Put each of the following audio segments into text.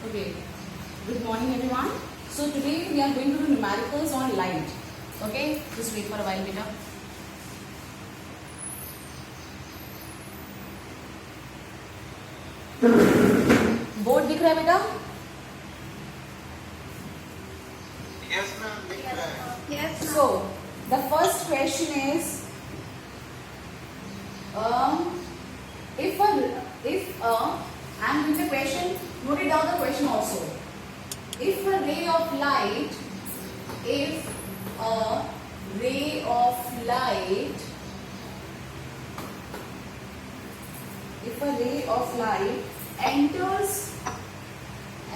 Okay. Good morning, everyone. So today we are going to do numericals on light. Okay. Just wait for a while, beta. Board दिख रहा है बेटा? Yes, ma'am. Dick rहा है. Yes. So the first question is, if I'm doing the question, note it down the question also. If a ray of light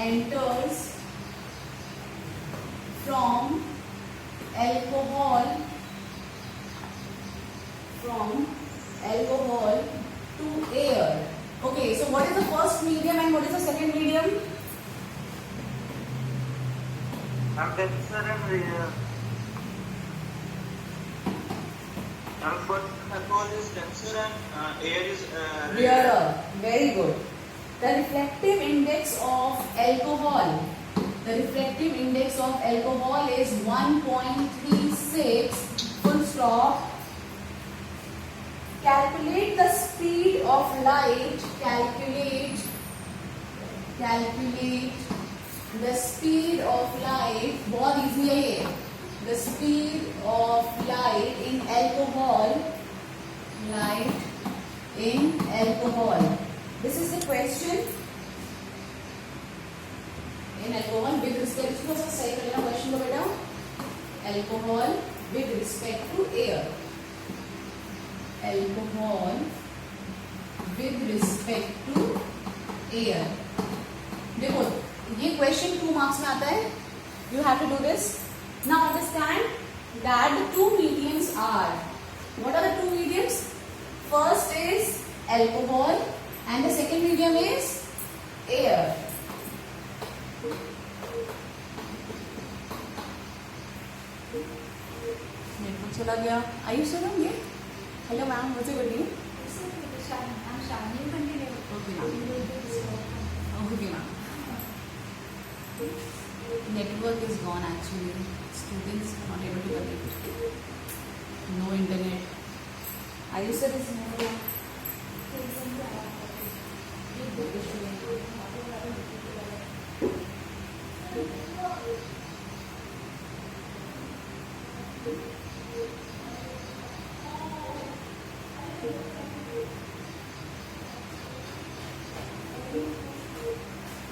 enters from alcohol to air. Okay, so what is the first medium and what is the second medium? Denser and rare. But alcohol is denser and air is Rarer. Very good. The refractive index of alcohol is 1.36. Full stop. Calculate the speed of light. Calculate the speed of light. बहुत easy है ये. The speed of light in alcohol. This is the question. In alcohol with respect to सही कर लेना question को बेटा. Alcohol with respect to air. Alcohol with respect to air. देखो ये question 2 marks में आता है. You have to do this. Now understand that the two mediums are. What are the two mediums? First is alcohol and the second medium is air. Network चला गया. Are you still on here? Hello ma'am, what's your good name? I'm Shani. Continue. Okay ma'am. Okay ma'am. Network is gone actually. Students are not able to connect. No internet. Are you serious?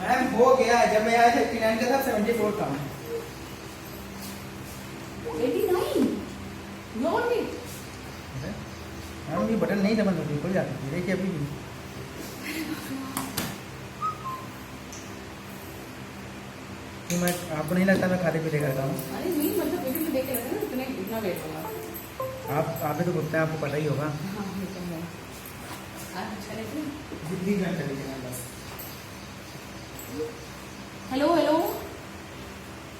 Ma'am हो गया. जब मैं आया 59 का था 74 था. 89. You want it? Ma'am ये button नहीं दबाना था, खुल जाती थी. देखिए अभी भी. तो मैं आपको नहीं लगता मैं खाते पीते करता हूँ? अरे नहीं मतलब वीडियो में देख के लगता है ना इतना वेट होगा. आप भी तो घूमते हैं, आपको पता ही होगा. हाँ ये तो है. अच्छा लेकिन जितनी घंटे चली जाए बस. हेलो हेलो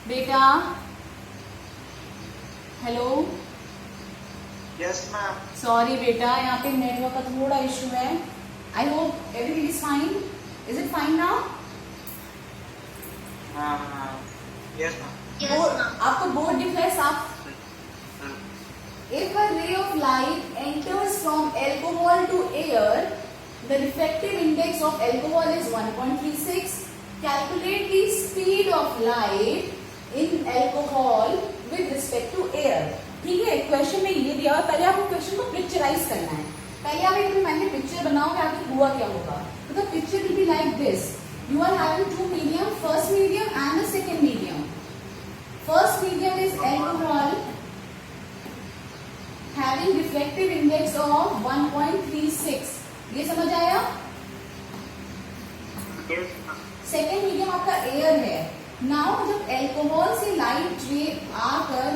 बेटा. हेलो. Yes, ma'am. सॉरी बेटा यहाँ पे नेटवर्क का थोड़ा इशू है. I hope everything is fine. Is it fine now? Yes, ma'am. Yes, ma'am. आपको बोर्ड दिख रहा है साफ? If a ray of light enters from alcohol to air, the refractive index of alcohol is 1.36. Calculate the speed of light in alcohol with respect to air. ठीक है, question में ये दिया हुआ. पहले आपको क्वेश्चन को पिक्चराइज करना है. पहले आप एक मैंने पिक्चर बनाओगे आगे हुआ क्या होगा. तो the picture will be like this. You are having two medium, first medium and the second medium. First medium is alcohol having refractive index of 1.36. ये समझ आया? Yes, ma'am. सेकेंड मीडियम आपका एयर है. नाउ जब alcohol से light ray आकर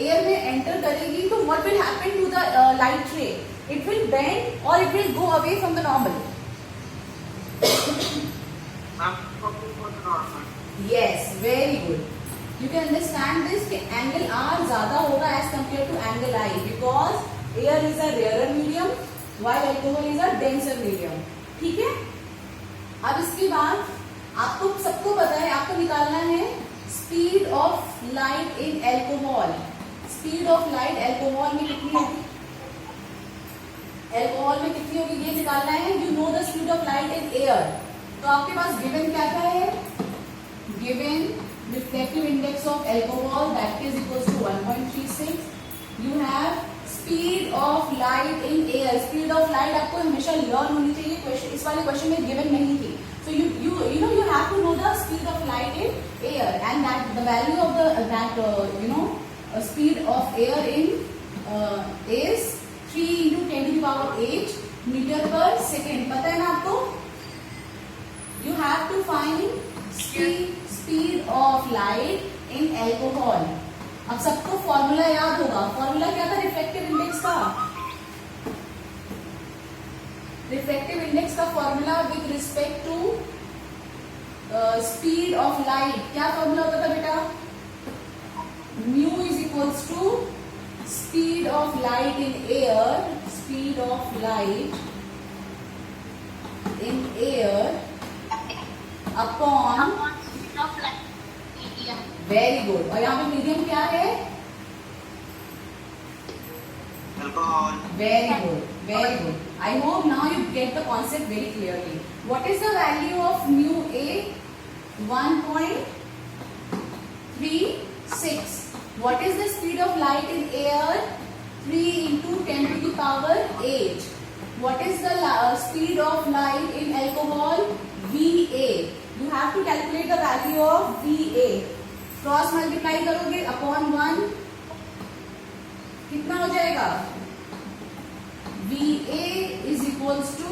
air में enter करेगी तो what will happen to the light ray? It will bend और it will go away from the normal. Yes, very good. You can understand this कि angle R ज्यादा होगा as compare to angle I because air is a rarer medium while alcohol is a denser medium. ठीक है. अब इसके बाद आपको सबको पता है, आपको निकालना है speed of light in alcohol. Speed of light alcohol में कितनी होगी, एल्कोहल में कितनी होगी ये निकालना है। You know the speed of light in air, तो आपके पास गिवन क्या क्या है, given reflective index of alcohol that is equal to 1.36। You have speed of light in air. Speed of light आपको हमेशा लर्न होनी चाहिए, क्वेश्चन इस वाले क्वेश्चन में गिवन नहीं थी। So you know you have to know the speed of light in air, and that the value of the speed of air in is 3 into 10 to the power 8 meter per second. पता है ना आपको? You have to find speed of light in alcohol. अब सबको formula याद होगा। Formula क्या था रिफ्लेक्टिव इंडेक्स का? रिफ्लेक्टिव इंडेक्स का formula with respect to speed of light, क्या फॉर्मूला होता था बेटा? Mu is equals to speed of light in air, speed of light in air upon very good. और यहाँ पे मीडियम क्या है? Alcohol. Very good, very good. I hope now you get the concept very clearly. What is the value of mu A? 1.36. What is the speed of light in air? 3 into 10 to the power 8. What is the speed of light in alcohol? VA. You have to calculate the value of VA. Cross multiply करोगे upon 1, कितना हो जाएगा? VA is equals to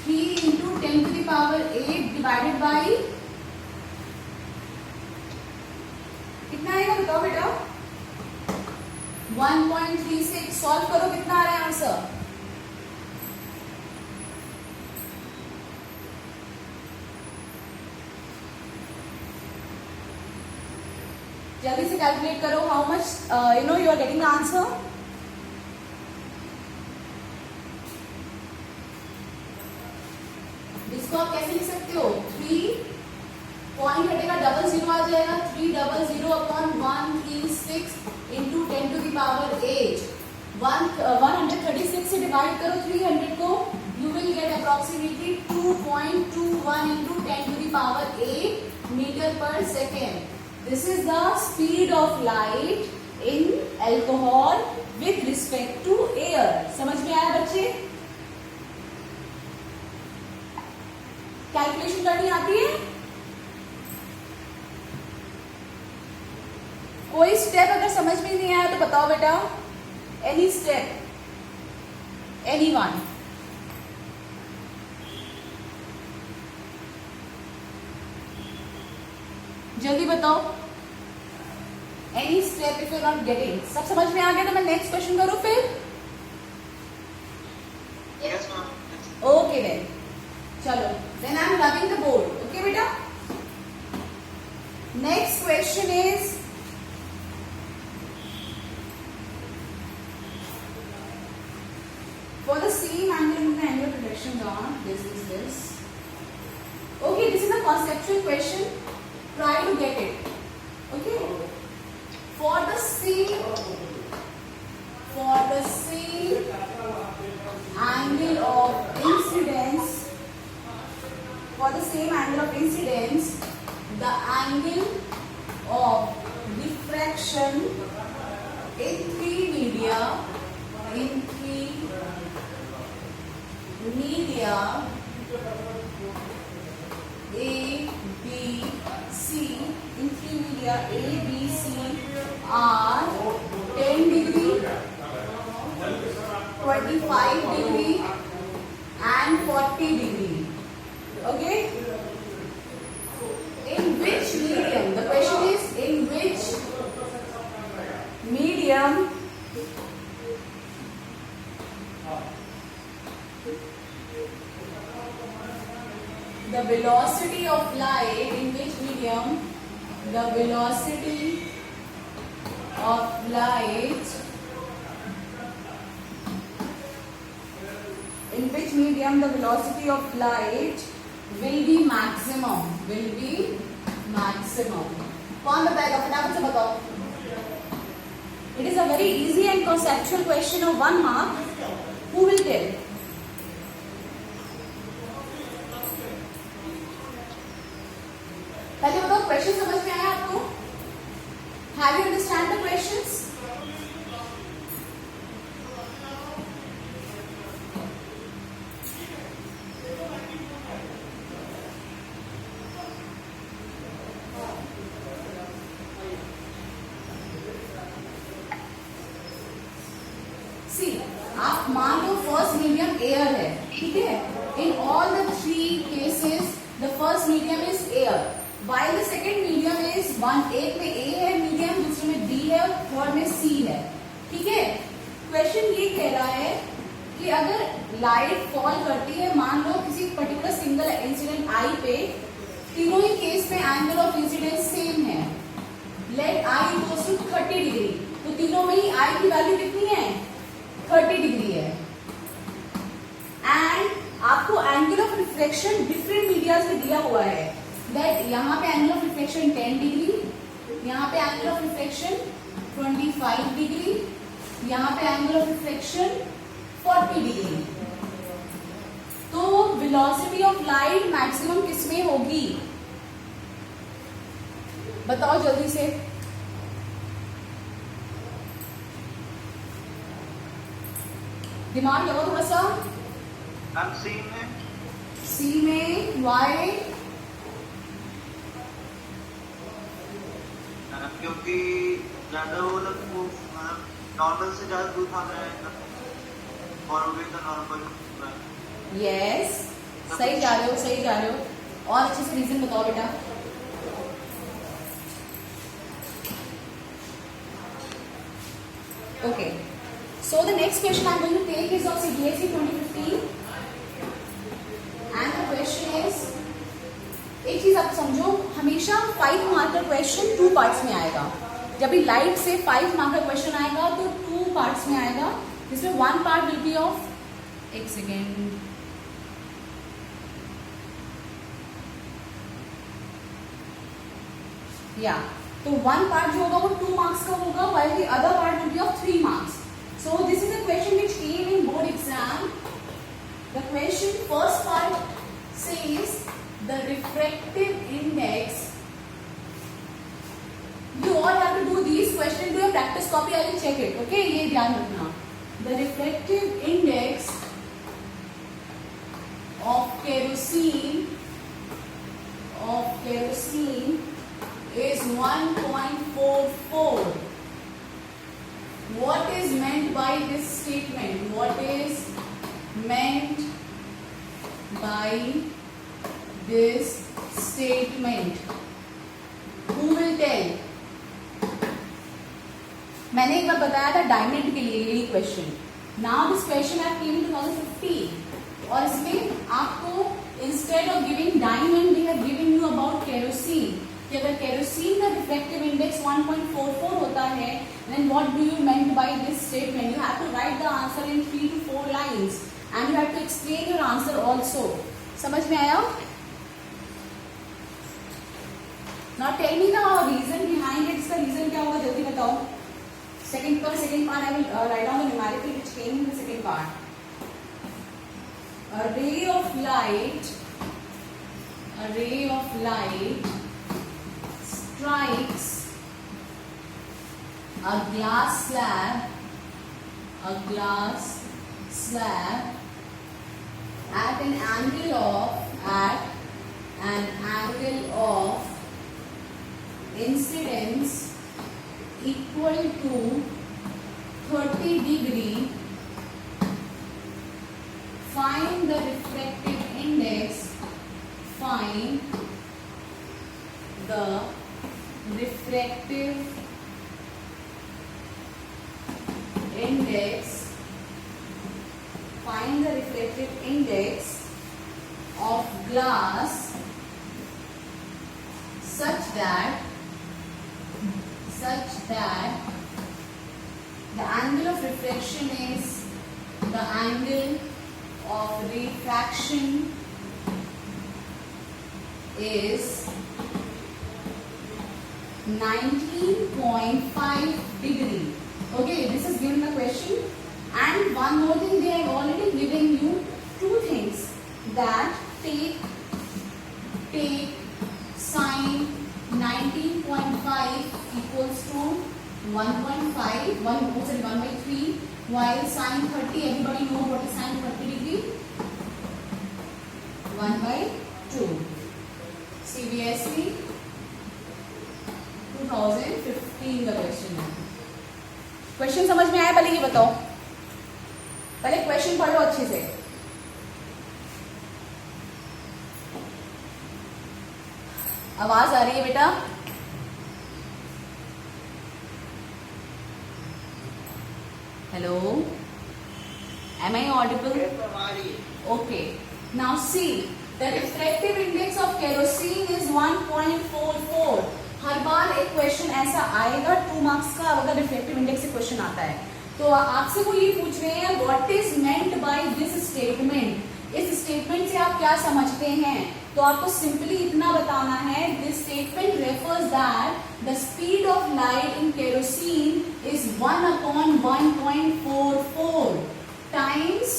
3 into 10 to the power 8 divided by कितना आएगा बताओ बेटा? 1.36। Solve करो, कितना आ रहा है आंसर? जल्दी से कैलकुलेट करो how much you are getting the answer. इसको आप कैसे लिख सकते हो? 3 पॉइंट हटेगा, डबल जीरो आ जाएगा। 300 upon 136 into 10 to the power 8। 136 से डिवाइड करो 300 को, you will get approximately 2.21 into 10 to the power 8 meter per second. This is the speed of light in alcohol with respect to air. समझ में आया बच्चे? Calculation करनी आती है? कोई स्टेप अगर समझ में नहीं आया तो बताओ बेटा। Any step, any one? जल्दी बताओ। Any step if you not getting. सब समझ में आ गया तो मैं नेक्स्ट क्वेश्चन करूं फिर? Yes, ma'am. ओके देन चलो, then I am rubbing the board. Okay बेटा, next question is for the same angle of the angular projection on this is this. Okay, this is a conceptual question. Try to get it. Okay, for the same angle of incidence, the angle of diffraction in three media A, B, C, in three media A, B, C are 10 degree, 25 degree and 40 degree. Okay? In which medium? The question is in which medium the velocity of light, in which medium the velocity of light in which medium the velocity of light will be maximum, will be maximum. कौन बताएगा, फटाफट से बताओ. It is a very easy and conceptual question of 1 mark. Who will tell? पहले बताओ, question समझ में आया आपको? Have you understand the questions? See, आप मान लो फर्स्ट मीडियम एयर है, ठीक है. In all the 3 cases the first medium is air, while the second medium is एक में A है मीडियम, दूसरे में B है और थर्ड में C है, ठीक है. क्वेश्चन ये कह रहा है कि अगर लाइट फॉल करती है, मान लो किसी पर्टिकुलर सिंगल इंसिडेंट आई पे, तीनों ही केस में एंगल ऑफ इंसिडेंस सेम है. Let I equals to 30 degree, तो तीनों में ही आई की वैल्यू कितनी है, 30 डिग्री है. एंड आपको angle of reflection different medias में दिया हुआ है. दैट यहाँ पे एंगल ऑफ रिफ्लेक्शन 10 डिग्री, यहाँ पे एंगल ऑफ रिफ्लेक्शन 25 डिग्री, यहाँ पे एंगल ऑफ रिफ्लेक्शन 40 डिग्री. तो वेलोसिटी ऑफ लाइट मैक्सिमम किसमें होगी, बताओ जल्दी से. दिमाग लगाओ थोड़ा सा. हम सी में. सी में वाई, क्योंकि ज्यादा वो लोग नॉर्मल से ज्यादा दूर भाग रहे हैं, फॉरवर्ड तो नॉर्मल. यस, सही जा रहे हो, सही जा रहे हो. और अच्छे से रीजन बताओ बेटा. Okay, so the next question I'm going to take is of CBSE 2015 and the question is, एक चीज आप समझो, हमेशा 5 मार्क का क्वेश्चन 2 पार्ट्स में आएगा. जब भी लाइट से 5 मार्क का क्वेश्चन आएगा तो 2 पार्ट्स में आएगा, जिसमें 1 पार्ट विल बी ऑफ, एक सेकेंड, या तो 1 पार्ट जो होगा वो 2 मार्क्स का होगा, while the other part will be of 3 marks. So this is a question which came in board exam. The question, first part says the refractive index. You all have to do these questions. Do your practice copy. I will check it. Okay, ये ध्यान रखना. The refractive index of kerosene is 1.44. What is meant by this statement? What is meant by this statement? Who will tell? मैंने एक बार बताया था diamond के लिए यही question. Now this question I came in 2015 और इसमें आपको instead of giving diamond they have given you about kerosene, कि अगर केरोसिन का रिफ्लेक्टिव इंडेक्स 1.44 होता है, then what do you meant by this statement? You have to write the answer in 3 to 4 lines and you have to explain your answer also. समझ में आया? Now tell me the reason behind it. इसका reason क्या होगा जल्दी बताओ. Second part I will write down the numerical which came in the second part. A ray of light strikes a glass slab at an angle of incidence equal to 30 degree. Find the refractive index. Find the refractive index. Find the refractive index of glass such that the angle of refraction is the angle of refraction is 19.5 degree. Okay, this is given the question. And one more thing, they have already given you two things, that take sine 19.5 equals to 1/3, while sine 30, everybody know what is sine 30 degree? 1/2. CBSE 2015 का question है. Question समझ में आया? पहले ये बताओ, पहले question पढ़ो अच्छे से. आवाज आ रही है बेटा? Hello, am I audible? Okay. Now see, the refractive index of kerosene is 1.44. हर बार एक क्वेश्चन ऐसा आएगा 2 मार्क्स का, अगर रिफ्लेक्टिव इंडेक्स से क्वेश्चन आता है तो आपसे वो ये पूछ रहे हैं what is meant by this statement. इस स्टेटमेंट से आप क्या समझते हैं? तो आपको सिंपली इतना बताना है, this statement refers that the speed of light in kerosene is 1/1.44 times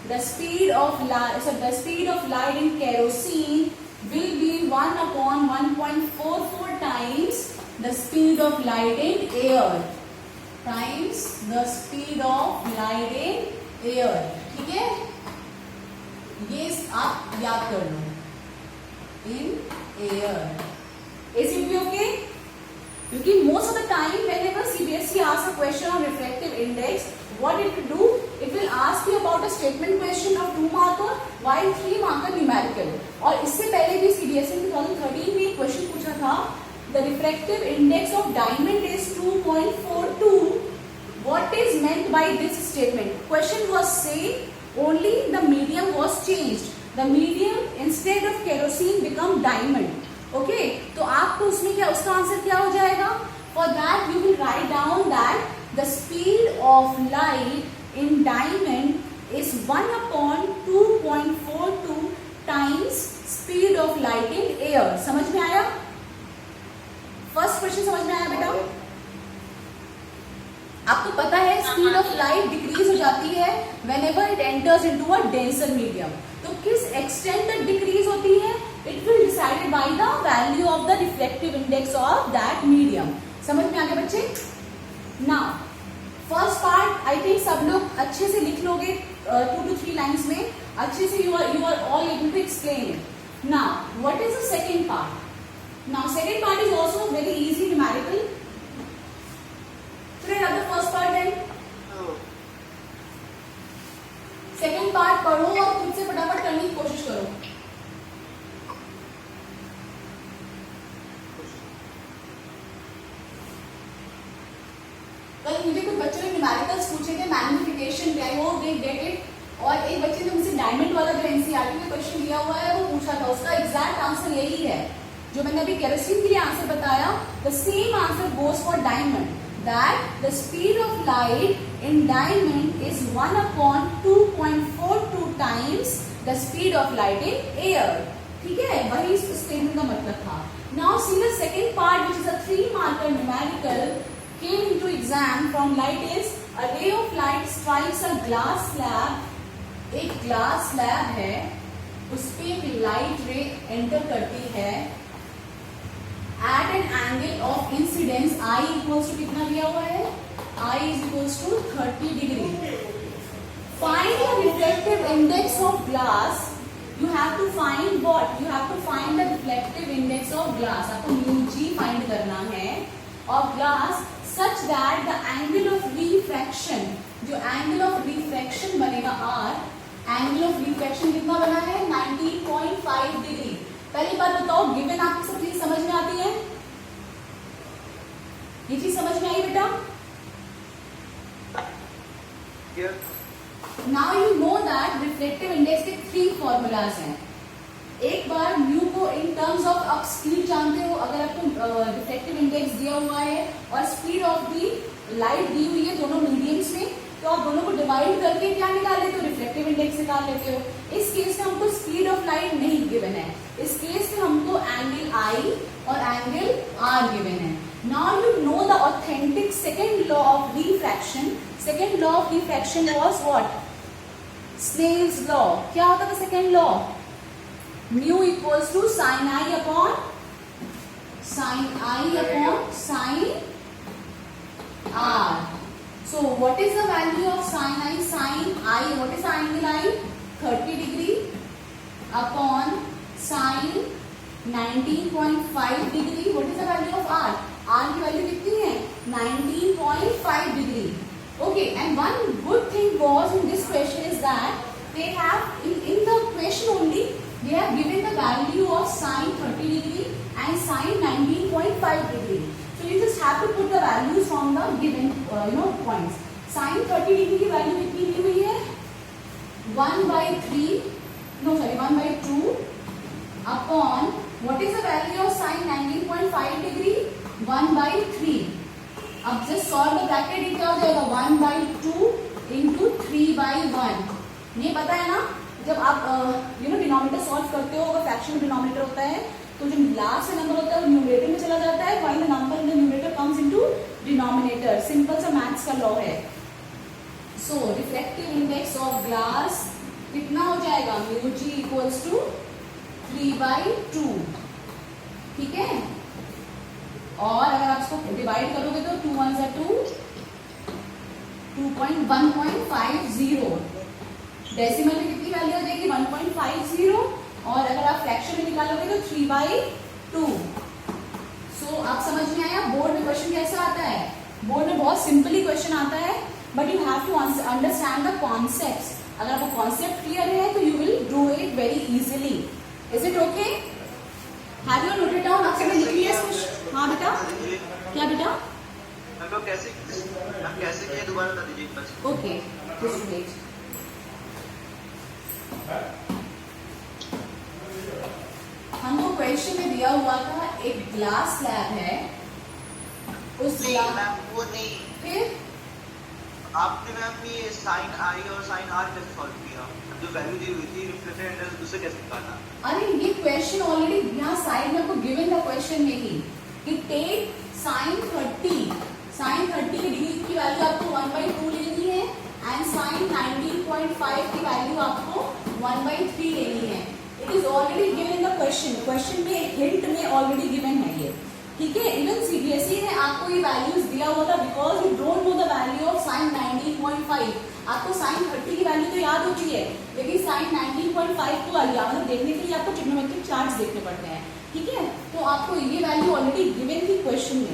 the speed of light. So the speed of light in kerosene will be 1/1.44 times the speed of light in air, times the speed of light in air. ठीक है, ये आप याद कर लो. in air. Is it be okay? क्योंकि most of the time whenever CBSE asks a question on refractive index, what it will do, it will ask you about a statement question of 2 marker while 3 marker numerical. और इससे पहले भी CBSE 2013 में एक question पूछा था, the refractive index of diamond is 2.42. What is meant by this statement? Question was same, only the medium was changed. The medium instead of kerosene become diamond. Okay, तो आपको उसमें क्या, उसका आंसर क्या हो जाएगा? For that you will write down that the speed of light in diamond is 1/2.42 times speed of light in air. समझ में आया? फर्स्ट क्वेश्चन समझ में आया बेटा? आपको पता है स्पीड ऑफ लाइट डिक्रीज हो जाती है whenever it enters into a denser medium. तो किस एक्सटेंट तक डिक्रीज होती है? It will decided by the value of the refractive index of that medium. समझ में आ गया बच्चे? Now first part I think सब लोग अच्छे से लिख लोगे 2 to 3 लाइन्स में, अच्छे से you are all able to explain it. Now what is the second part? Now second part is also very easy numerical. Should I have the first part then? Second part पढ़ो और खुद से फटाफट करने की कोशिश करो. कल मुझे कुछ बच्चों ने न्यूमेरिकल्स पूछे थे, magnification, I hope they get it. और एक बच्चे ने मुझसे डायमंड वाला जो एनसीईआरटी में क्वेश्चन दिया हुआ है वो पूछा था, उसका एग्जैक्ट आंसर यही है जो मैंने अभी केरोसिन के लिए आंसर बताया. The same answer goes for diamond, that the speed of light in diamond is 1/2.42 times the speed of light in air. ठीक है, वही इस स्टेटमेंट का मतलब था. Now see the second part which is a 3 marker numerical came into exam from light is a ray of light strikes a glass slab. एक glass slab है, उस पे एक लाइट रे एंटर करती है at an angle of incidence I equals to कितना दिया हुआ है? I is equals to 30 degree. Find the reflective index of glass. You have to find what? You have to find the reflective index of glass. आपको mu G find करना है ऑफ glass such that the angle of refraction, जो angle of refraction बनेगा R, angle of refraction कितना बना है? 19.5 degree. पहली बात बताओ, गिवन आपको सब चीज समझ में आती है? ये चीज समझ में आई बेटा? Now you know that refractive index के 3 formulas हैं. एक बार म्यू को इन टर्म्स ऑफ आप स्पीड जानते हो, अगर आपको रिफ्लेक्टिव इंडेक्स दिया हुआ है और स्पीड ऑफ दी लाइट दी हुई है दोनों मीडियम्स में, तो तो आप दोनों को डिवाइड करके क्या निकाल लेते हो, रिफ्लेक्टिव इंडेक्स निकाल लेते हो। इस केस में हमको स्पीड ऑफ लाइट नहीं गिवन है, इस केस में हमको एंगल आई और एंगल आर गिवन है। Now you know the authentic second law of refraction. Second law of refraction was what, Snell's law. क्या होता था second law, mu equals to sine I upon sine R. So what is the value of sin I? Sin I, what is the angle I? 30 degree upon sin 19.5 degree. What is the value of R? R की value कितनी है, 19.5 degree. Okay, and one good thing was in this question is that they have in the question only they have given the value of sin 30 degree and sin 19.5 degree. So you just have to put the values from the given points. Sin 30 degree की value कितनी दी हुई है, 1/2 upon what is the value of sin 19.5 degree, 1/3. अब just solve the bracket, ये क्या हो जाएगा, 1/2 into 3/1. ये पता है ना, जब आप डिनोमिनेटर सॉल्व करते हो, अगर फ्रैक्शन डिनोमिनेटर होता है तो जो लास्ट से नंबर होता है वो न्यूमरेटर में चला जाता है, while the number in the numerator comes into denominator. Simple सा मैथ्स का लॉ है। सो रिफ्लेक्टिव इंडेक्स ऑफ ग्लास कितना हो जाएगा, म्यू जी इक्वल्स टू 3/2, ठीक है। और अगर आप इसको डिवाइड करोगे तो 2 1 जा 2, 1.50, डेसिमल में कितनी वैल्यू हो जाएगी, 1.50, और अगर आप फ्रैक्शन में निकालोगे तो 3/2। सो आप समझ में आया बोर्ड में क्वेश्चन कैसा आता है। बोर्ड में बहुत सिंपली क्वेश्चन आता है, but you have to understand the concepts. अगर आपको कॉन्सेप्ट क्लियर है तो you will do it very easily. Is it okay, have you noted down, आपने लिख लिया क्वेश्चन? हाँ बेटा, क्या बेटा, कैसे किया दोबारा बता दीजिए। Okay, just wait. हमको क्वेश्चन में दिया हुआ था एक ग्लास स्लैब है, उस मैम वो नहीं, फिर आपने मैम ये साइन आई और साइन आर कैसे सॉल्व किया, जो वैल्यू दी हुई थी रिफ्लेक्टेड इंडेक्स दूसरे कैसे निकालना। अरे ये क्वेश्चन ऑलरेडी यहाँ साइड में आपको गिवन था क्वेश्चन में ही कि टेक साइन 30 डिग्री की वैल्यू आपको 1/2 लेनी है एंड साइन 19.5 की वैल्यू आपको 1/3 लेनी है। It is already given in the question में हिंट में ऑलरेडी गिवन है ये, ठीक है। इवन सीबीएसई ने आपको ये वैल्यूज दिया हुआ था, because you don't know the value of sine 19.5। आपको साइन 30 की वैल्यू तो याद होती है, लेकिन साइन 19.5 को मतलब देखने के लिए आपको ट्रिग्नोमेट्रिक चार्ट्स देखने पड़ते हैं, ठीक है। तो आपको ये वैल्यू ऑलरेडी गिवन थी क्वेश्चन में,